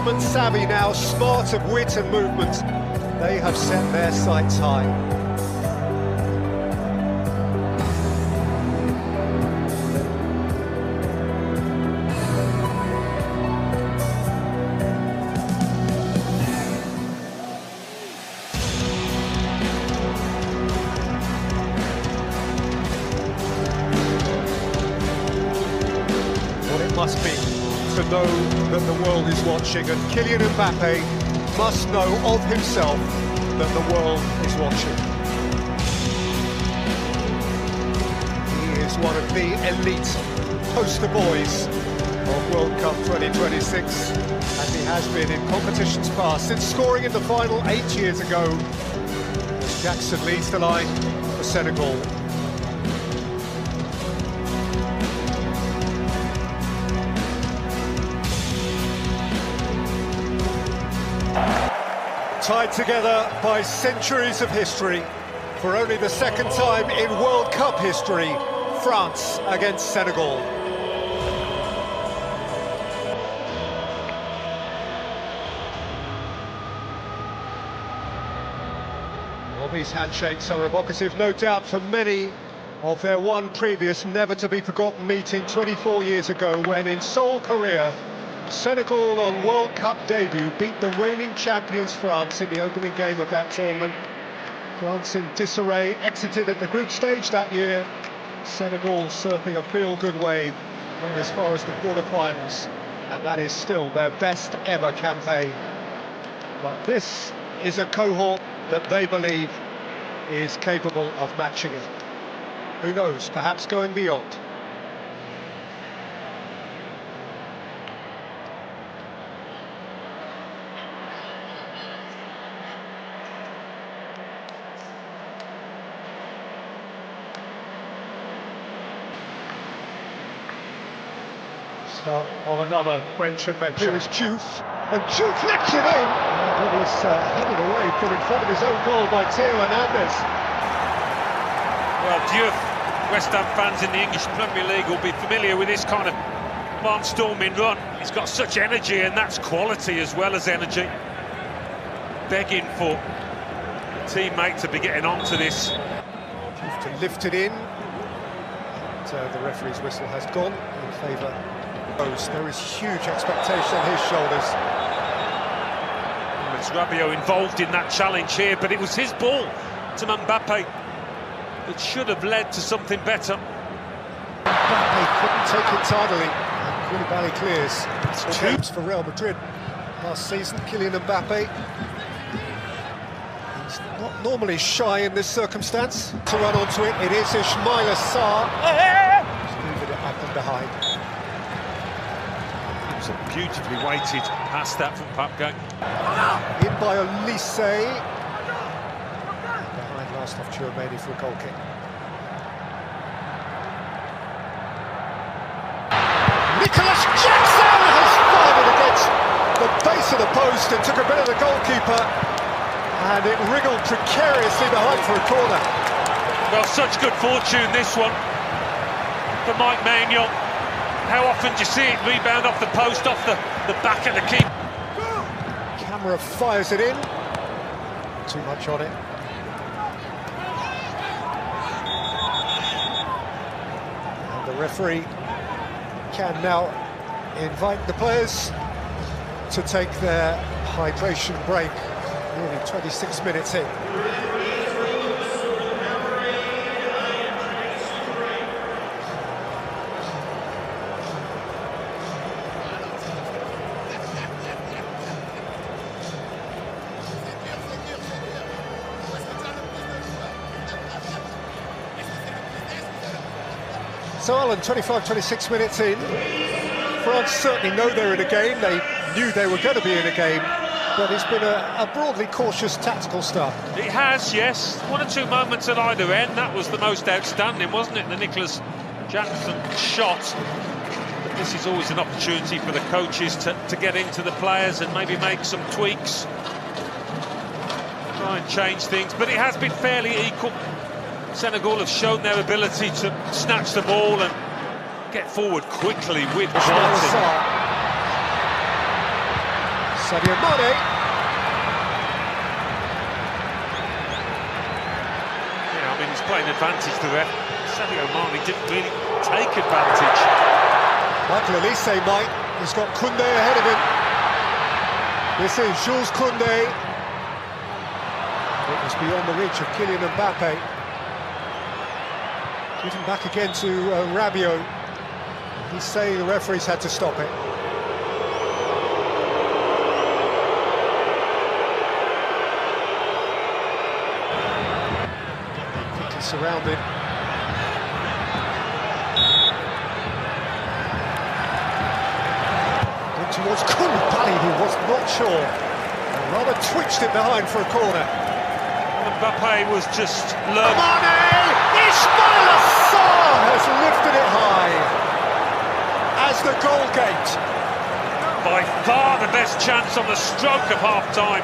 Tournament savvy now, smart of wit and movement. They have set their sights high. What it must be to know that the world is watching, and Kylian Mbappe must know of himself that the world is watching. He is one of the elite poster boys of World Cup 2026, and he has been in competitions past, since scoring in the final 8 years ago as Jackson leads the line for Senegal. Tied together by centuries of history, for only the second time in World Cup history, France against Senegal. Well, these handshakes are evocative, no doubt, for many of their one previous never-to-be-forgotten meeting 24 years ago, when in Seoul, Korea, Senegal on World Cup debut beat the reigning champions France in the opening game of that tournament. France in disarray, exited at the group stage that year. Senegal surfing a feel-good wave as far as the quarter-finals, and that is still their best ever campaign. But this is a cohort that they believe is capable of matching it. Who knows, perhaps going beyond. Of another French adventure. Here is Diouf, and Diouf lets it in! And he's headed away from in front of his own goal by Theo Hernandez. Well, Diouf, West Ham fans in the English Premier League will be familiar with this kind of barnstorming run. He's got such energy, and that's quality as well as energy. Begging for a teammate to be getting onto this. Diouf to lift it in. And, the referee's whistle has gone in favour. There is huge expectation on his shoulders. It's Rabiot involved in that challenge here, but it was his ball to Mbappe that should have led to something better. Mbappe couldn't take it tidily, and Koulibaly clears. It's two for Real Madrid last season. Kylian Mbappe, he's not normally shy in this circumstance. To run onto it, it is Ismaïla Sarr. Just moving it up and behind. Beautifully weighted past that from Pape Gueye. In by Olise. Behind last off Tchouameni for a goal kick. Nicholas Jackson has fired it against the base of the post and took a bit of the goalkeeper, and it wriggled precariously behind for a corner. Well, such good fortune this one for Mike Maignan. How often do you see it rebound off the post, off the back of the keeper? Camera fires it in. Too much on it. And the referee can now invite the players to take their hydration break. Nearly 26 minutes in. So Alan, 25-26 minutes in, France certainly know they're in a game. They knew they were going to be in a game, but it's been a broadly cautious tactical start. It has, yes. One or two moments at either end. That was the most outstanding, wasn't it? The Nicholas Jackson shot. But this is always an opportunity for the coaches to get into the players and maybe make some tweaks. Try and change things, but it has been fairly equal. Senegal have shown their ability to snatch the ball and get forward quickly with quality. Sadio Mane. Yeah, I mean, he's playing advantage to that. Sadio Mane didn't really take advantage. Michael Olise might. He's got Koundé ahead of him. This is Jules Koundé. It was beyond the reach of Kylian Mbappe. Given back again to Rabiot. He's saying the referees had to stop it. Quickly surrounded. In towards Koulibaly, who was not sure. And rather twitched it behind for a corner. Mbappe was just low. Mane! Ismail Assar has lifted it high as the goal gate. By far the best chance on the stroke of half-time.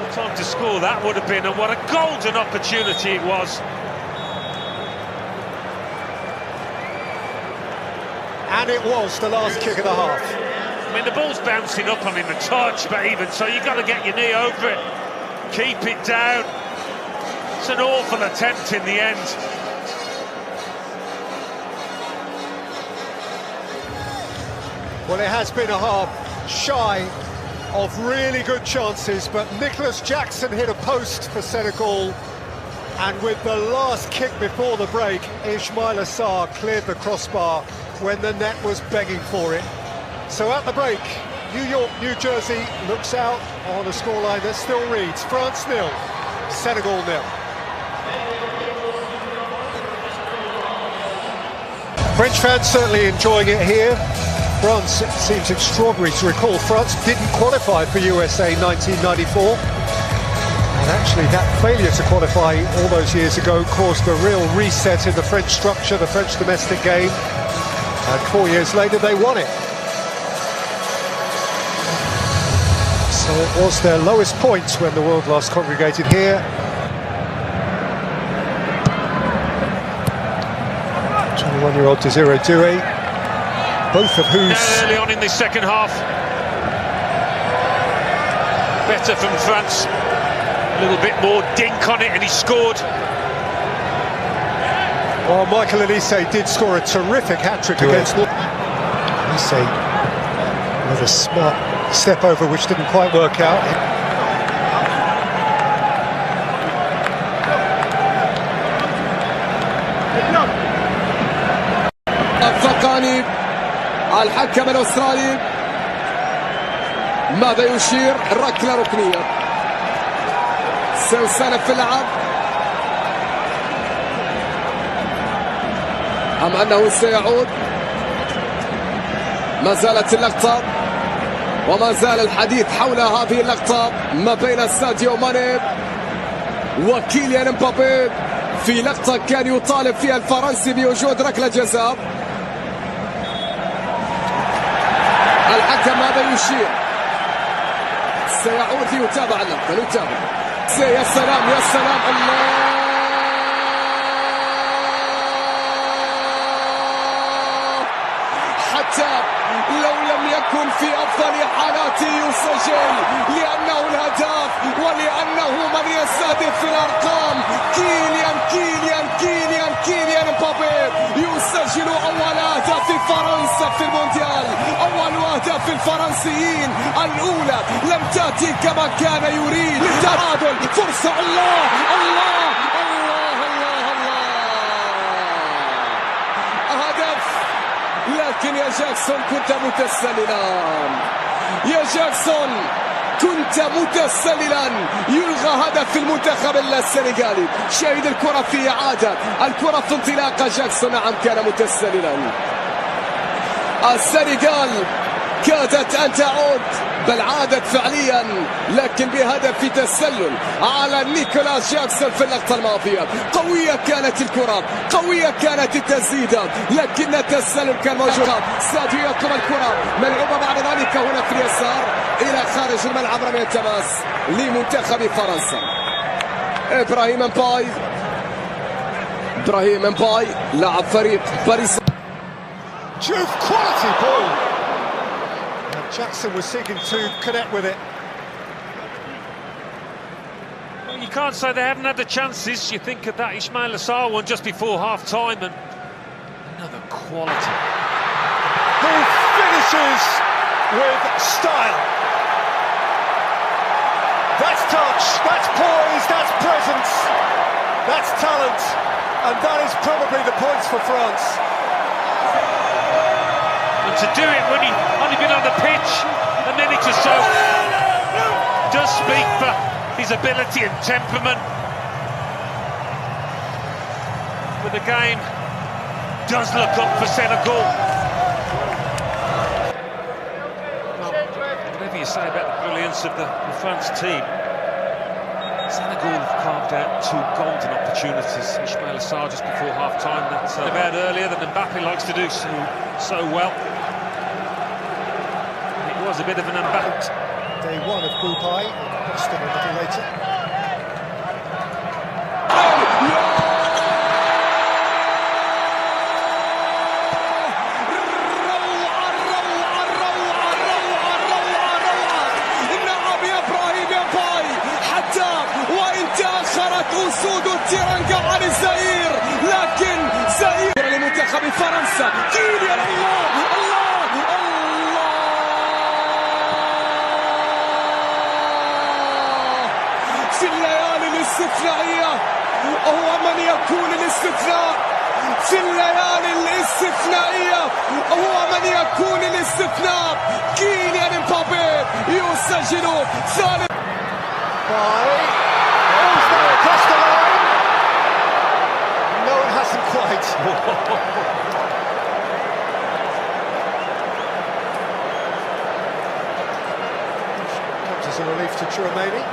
What time to score that would have been, and what a golden opportunity it was. And it was the last kick of the half. I mean, the ball's bouncing up on him a touch, but even so, you've got to get your knee over it. Keep it down. It's an awful attempt in the end. Well, it has been a half shy of really good chances, but Nicholas Jackson hit a post for Senegal, and with the last kick before the break, Ismail Assar cleared the crossbar when the net was begging for it. So at the break, New York, New Jersey looks out on a scoreline that still reads France 0, Senegal 0. French fans certainly enjoying it here. France, it seems extraordinary to recall, France didn't qualify for USA 1994. And actually that failure to qualify all those years ago caused a real reset in the French structure, the French domestic game. And 4 years later they won it. So it was their lowest points when the world last congregated here. 21-year-old Desiree Doué, both of whose... Early on in the second half. Better from France. A little bit more dink on it and he scored. Well, Michael Olise did score a terrific hat-trick against... Olise with a smart step over which didn't quite work out. الفقاني الحكم الأسترالي ماذا يشير؟ ركلة ركنية سيسالف في اللعب أم أنه سيعود؟ ما زالت اللقطة وما زال الحديث حول هذه اللقطة ما بين ساديو ماني وكيليان امبابي في لقطة كان يطالب فيها الفرنسي بوجود ركلة جزاء. الحكم ماذا يشير؟ سيعود ليتابع اللقطة. نتابع. يا سلام يا سلام الله حتى لو لم يكن في أفضل حالاته يسجل لأنه الهداف ولأنه من يستهدف في الأرقام. كيليان مبابي يسجل أول هدف في فرنسا في المونديال، أول هدف في الفرنسيين، الأولى لم تأتي كما كان يريد. للتعادل فرصة. الله الله الله الله الله هدف. لكن يا جاكسون كنت متسللا، يا جاكسون كنت متسللا. يلغى هدف المنتخب السنغالي. شاهد الكرة في إعادة، الكرة في انطلاقة. جاكسون نعم كان متسللا. السنغال كادت أن تعود، بل عادت فعليا، لكن بهدف تسلل على نيكولاس جاكسون في اللقطة الماضية. قوية كانت الكرة، قوية كانت التسديدة، لكن التسلل كان موجود. ساديو يطلب الكرة ملعوبة بعد ذلك هنا في اليسار إلى خارج الملعب. رمية تماس لمنتخب فرنسا. إبراهيم امباي لاعب فريق باريس. Juve quality ball. Jackson was seeking to connect with it. Well, you can't say they haven't had the chances. You think of that Ismaila Sarr one just before half-time, and another quality. Who finishes with style. That's touch, that's poise, that's presence, that's talent, and that is probably the points for France. And to do it when he's only been on the pitch a minute or so does speak for his ability and temperament. But the game does look up for Senegal. Well, whatever you say about the brilliance of the France team, Senegal have carved out two golden opportunities. Ismaila Sarr just before half-time, that's about earlier, than Mbappe likes to do so well. It was a bit of an Mbappe. Day one of Group I, Boston a little later. أسود التيرانجا عن الزئير، لكن زئير لمنتخب فرنسا. كيليان الله الله الله في الليالي الاستثنائية هو من يكون الاستثناء. في الليالي الاستثنائية هو من يكون الاستثناء. كيليان امبابي يسجل ثالث. Across the line. No, it hasn't quite. Comes as a relief to Chouameni.